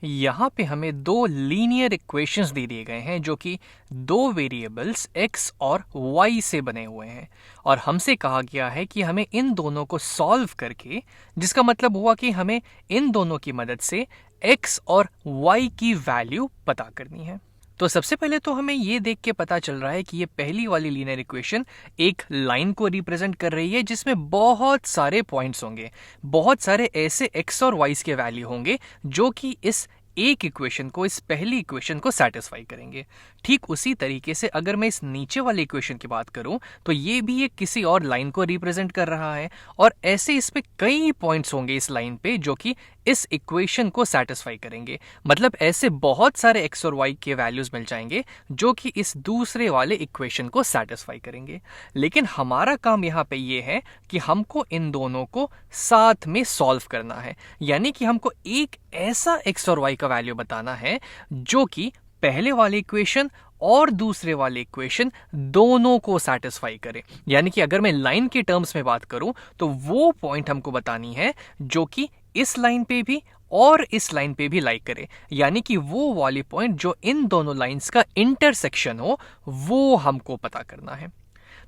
यहाँ पे हमें दो लीनियर इक्वेशंस दे दिए गए हैं जो कि दो वेरिएबल्स x और y से बने हुए हैं और हमसे कहा गया है कि हमें इन दोनों को सॉल्व करके, जिसका मतलब हुआ कि हमें इन दोनों की मदद से x और y की वैल्यू पता करनी है। तो सबसे पहले तो हमें ये देख के पता चल रहा है कि ये पहली वाली लीनियर इक्वेशन एक लाइन को रिप्रेजेंट कर रही है जिसमें बहुत सारे पॉइंट्स होंगे, बहुत सारे ऐसे x और y के वैल्यू होंगे जो कि इस एक इक्वेशन को, इस पहली इक्वेशन को सेटिस्फाई करेंगे। ठीक उसी तरीके से अगर मैं इस नीचे वाली इक्वेशन की बात करूं तो ये भी एक किसी और लाइन को रिप्रेजेंट कर रहा है और ऐसे इस पे कई पॉइंट्स होंगे इस लाइन पे जो कि इस इक्वेशन को सेटिस्फाई करेंगे। मतलब ऐसे बहुत सारे x और y के वैल्यूज मिल जाएंगे जो कि इस दूसरे वाले इक्वेशन को सेटिस्फाई करेंगे। लेकिन हमारा काम यहाँ पे ये है कि हमको इन दोनों को साथ में सॉल्व करना है, यानी कि हमको एक ऐसा x और y का वैल्यू बताना है जो कि पहले वाले इक्वेशन और दूसरे वाले इक्वेशन दोनों को सेटिस्फाई करे। यानी कि अगर मैं लाइन के टर्म्स में बात करूं तो वो पॉइंट हमको बतानी है जो कि इस लाइन पे भी और इस लाइन पे भी लाइक करे, यानी कि वो वाली पॉइंट जो इन दोनों लाइंस का इंटरसेक्शन हो वो हमको पता करना है।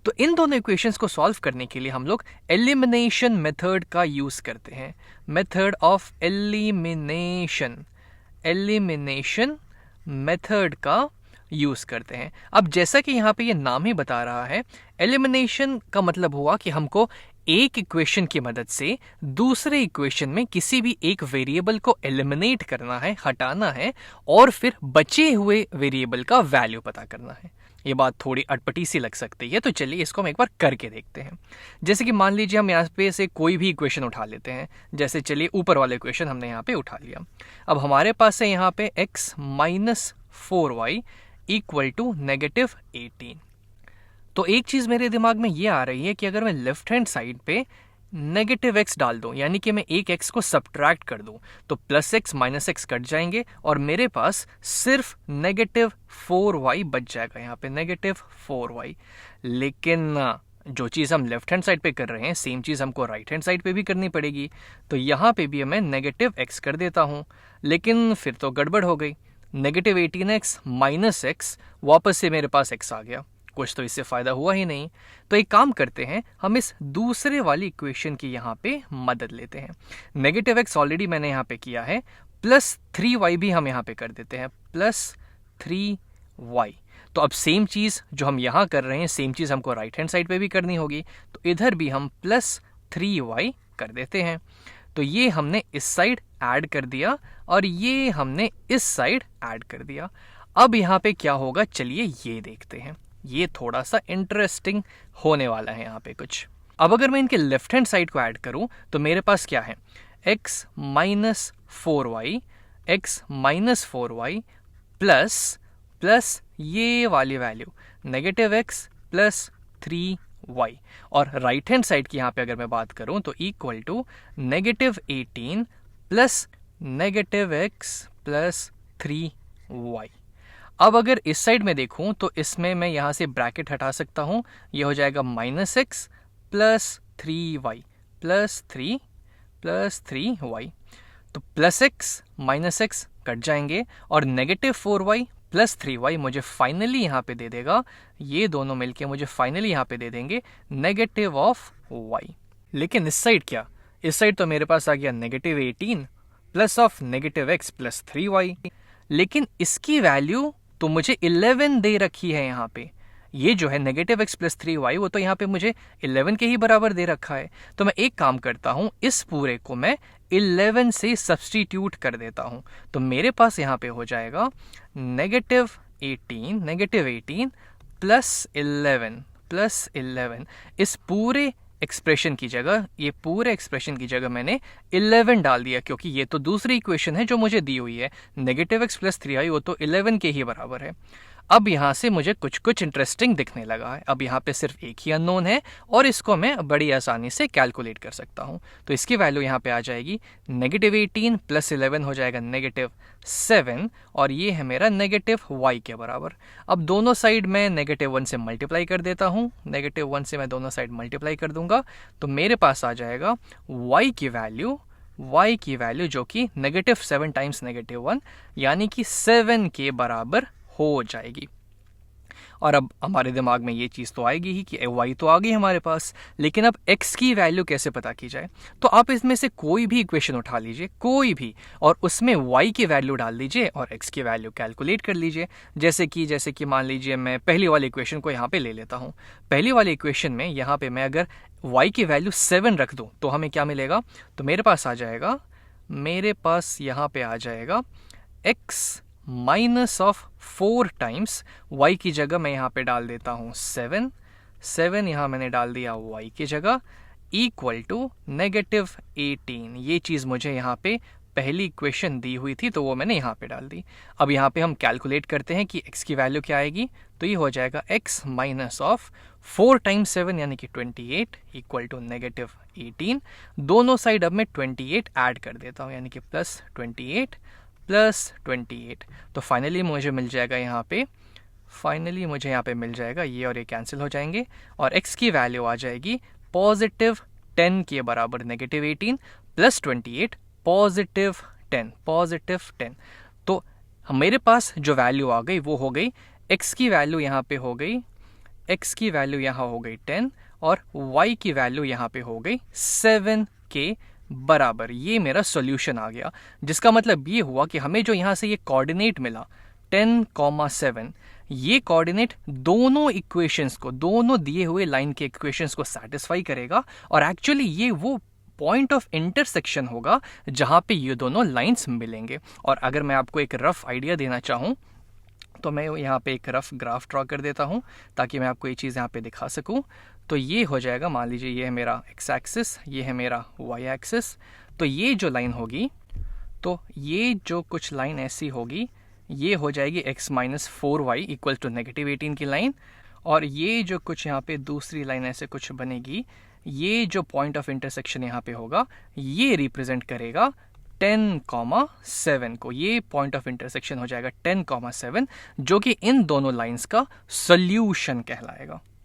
तो इन दोनों इक्वेशंस को सॉल्व करने के लिए हम लोग एलिमिनेशन मेथड का यूज करते हैं। मेथड ऑफ एलिमिनेशन मेथड का यूज करते हैं। अब जैसा कि यहां पे ये नाम ही बता रहा है, एलिमिनेशन का मतलब हुआ कि हमको एक इक्वेशन की मदद से दूसरे इक्वेशन में किसी भी एक वेरिएबल को एलिमिनेट करना है, हटाना है और फिर बचे हुए वेरिएबल का वैल्यू पता करना है। ये बात थोड़ी अटपटी सी लग सकती है, तो चलिए इसको हम एक बार करके देखते हैं। जैसे कि मान लीजिए हम यहाँ पे से कोई भी इक्वेशन उठा लेते हैं। जैसे चलिए ऊपर वाला इक्वेशन हमने यहाँ पे उठा लिया। अब हमारे पास है यहाँ पे x minus 4y equal to -18। तो एक चीज मेरे दिमाग में ये आ रही है कि अगर मैं लेफ्ट हैंड साइड पे -x डाल दूं, यानी कि मैं एक x को सब्ट्रैक्ट कर दूं, तो +x -x कट जाएंगे और मेरे पास सिर्फ -4y बच जाएगा। यहाँ पे -4y। लेकिन जो चीज हम लेफ्ट हैंड साइड पे कर रहे हैं सेम चीज हमको राइट हैंड साइड पे भी करनी पड़ेगी। तो यहाँ पे भी मैं -x कर देता हूं, लेकिन फिर तो गड़बड़ हो गई। -18x माइनस x, वापस से मेरे पास x आ गया। कुछ तो इससे फायदा हुआ ही नहीं। तो एक काम करते हैं, हम इस दूसरे वाली इक्वेशन की यहाँ पे मदद लेते हैं। -x ऑलरेडी मैंने यहाँ पे किया है, +3y भी हम यहाँ पे कर देते हैं, +3y। तो अब सेम चीज जो हम यहाँ कर रहे हैं सेम चीज हमको राइट हैंड साइड पे भी करनी होगी। तो इधर भी हम +3y कर देते हैं। तो ये हमने इस साइड ऐड कर दिया और ये हमने इस साइड ऐड कर दिया। अब यहाँ पे क्या होगा, चलिए ये देखते हैं। ये थोड़ा सा इंटरेस्टिंग होने वाला है यहाँ पे कुछ। अब अगर मैं इनके लेफ्ट हैंड साइड को ऐड करूं तो मेरे पास क्या है, x माइनस 4y प्लस ये वाली वैल्यू -x प्लस 3y, और राइट हैंड साइड की यहाँ पे अगर मैं बात करूं तो equal to -18 plus -x plus 3y। अब अगर इस साइड में देखूं तो इसमें मैं यहां से ब्रैकेट हटा सकता हूं। यह हो जाएगा -x plus 3y plus 3y। तो +x -x कट जाएंगे और -4y प्लस 3y मुझे फाइनली यहां पे दे देगा, ये दोनों मिलके मुझे फाइनली यहां पे दे देंगे -y। लेकिन इस साइड क्या, इस साइड तो मेरे पास आ गया -18 plus of -x plus 3y। लेकिन इसकी वैल्यू तो मुझे 11 दे रखी है यहाँ पे। ये जो है -x प्लस 3y वो तो यहाँ पे मुझे 11 के ही बराबर दे रखा है। तो मैं एक काम करता हूँ, इस पूरे को मैं 11 से सब्स्टिट्यूट कर देता हूँ। तो मेरे पास यहाँ पे हो जाएगा -18 प्लस 11। इस पूरे एक्सप्रेशन की जगह, ये पूरे एक्सप्रेशन की जगह मैंने 11 डाल दिया, क्योंकि ये तो दूसरी इक्वेशन है जो मुझे दी हुई है। -x प्लस 3y वो तो 11 के ही बराबर है। अब यहाँ से मुझे कुछ इंटरेस्टिंग दिखने लगा है। अब यहाँ पे सिर्फ एक ही अननोन है और इसको मैं बड़ी आसानी से कैलकुलेट कर सकता हूँ। तो इसकी वैल्यू यहाँ पे आ जाएगी -18 प्लस 11 हो जाएगा -7, और ये है मेरा -y के बराबर। अब दोनों साइड मैं -1 से मल्टीप्लाई कर देता हूँ। -1 से मैं दोनों साइड मल्टीप्लाई कर दूंगा तो मेरे पास आ जाएगा y की वैल्यू y की वैल्यू जो कि -7 टाइम्स -1 यानी कि 7 के बराबर हो जाएगी। और अब हमारे दिमाग में ये चीज़ तो आएगी ही कि y तो आ गई हमारे पास, लेकिन अब x की वैल्यू कैसे पता की जाए। तो आप इसमें से कोई भी इक्वेशन उठा लीजिए, कोई भी, और उसमें y की वैल्यू डाल दीजिए और x की वैल्यू कैलकुलेट कर लीजिए। जैसे कि मान लीजिए मैं पहली वाली इक्वेशन को यहाँ पे ले लेता हूँ। पहली वाली इक्वेशन में यहाँ पे मैं अगर y की वैल्यू 7 रख दूँ तो हमें क्या मिलेगा, तो मेरे पास यहाँ पे आ जाएगा x -4 टाइम्स y की जगह मैं यहाँ पे डाल देता हूँ 7 यहाँ मैंने डाल दिया y की जगह, इक्वल टू -18। ये चीज़ मुझे यहाँ पे पहली इक्वेशन दी हुई थी तो वो मैंने यहाँ पे डाल दी। अब यहाँ पे हम कैलकुलेट करते हैं कि x की वैल्यू क्या आएगी, तो ये हो जाएगा x -4 टाइम्स 7 यानी कि 28 इक्वल टू -18। दोनों साइड अब मैं 28 ऐड कर देता हूँ, यानी कि +28 +28। तो फाइनली मुझे मिल जाएगा यहाँ पे मिल जाएगा, ये और ये कैंसिल हो जाएंगे और x की वैल्यू आ जाएगी +10 के बराबर, -18 +28 +10। तो मेरे पास जो वैल्यू आ गई वो हो गई, x की वैल्यू यहाँ पे हो गई 10 और y की वैल्यू यहाँ पे हो गई 7 के बराबर। ये मेरा सॉल्यूशन आ गया, जिसका मतलब ये हुआ कि हमें जो यहाँ से ये कोऑर्डिनेट मिला 10,7, ये कोऑर्डिनेट दोनों इक्वेशंस को, दोनों दिए हुए लाइन के इक्वेशंस को सेटिस्फाई करेगा और एक्चुअली ये वो पॉइंट ऑफ इंटरसेक्शन होगा जहाँ पे ये दोनों लाइंस मिलेंगे। और अगर मैं आपको एक रफ आइडिया देना चाहूँ तो मैं यहाँ पे एक रफ ग्राफ ड्रॉ कर देता हूँ ताकि मैं आपको ये चीज़ यहाँ पे दिखा सकूँ। तो ये हो जाएगा, मान लीजिए ये है मेरा x एक्सिस, ये है मेरा y एक्सिस। तो ये जो लाइन होगी, तो ये जो कुछ लाइन ऐसी होगी, ये हो जाएगी x -4y इक्वल टू -18 की लाइन। और ये जो कुछ यहाँ पे दूसरी लाइन ऐसे कुछ बनेगी, ये जो पॉइंट ऑफ इंटरसेक्शन यहाँ पे होगा, ये रिप्रेजेंट करेगा 10,7 को। ये पॉइंट ऑफ इंटरसेक्शन हो जाएगा 10,7, जो कि इन दोनों लाइंस का सॉल्यूशन कहलाएगा।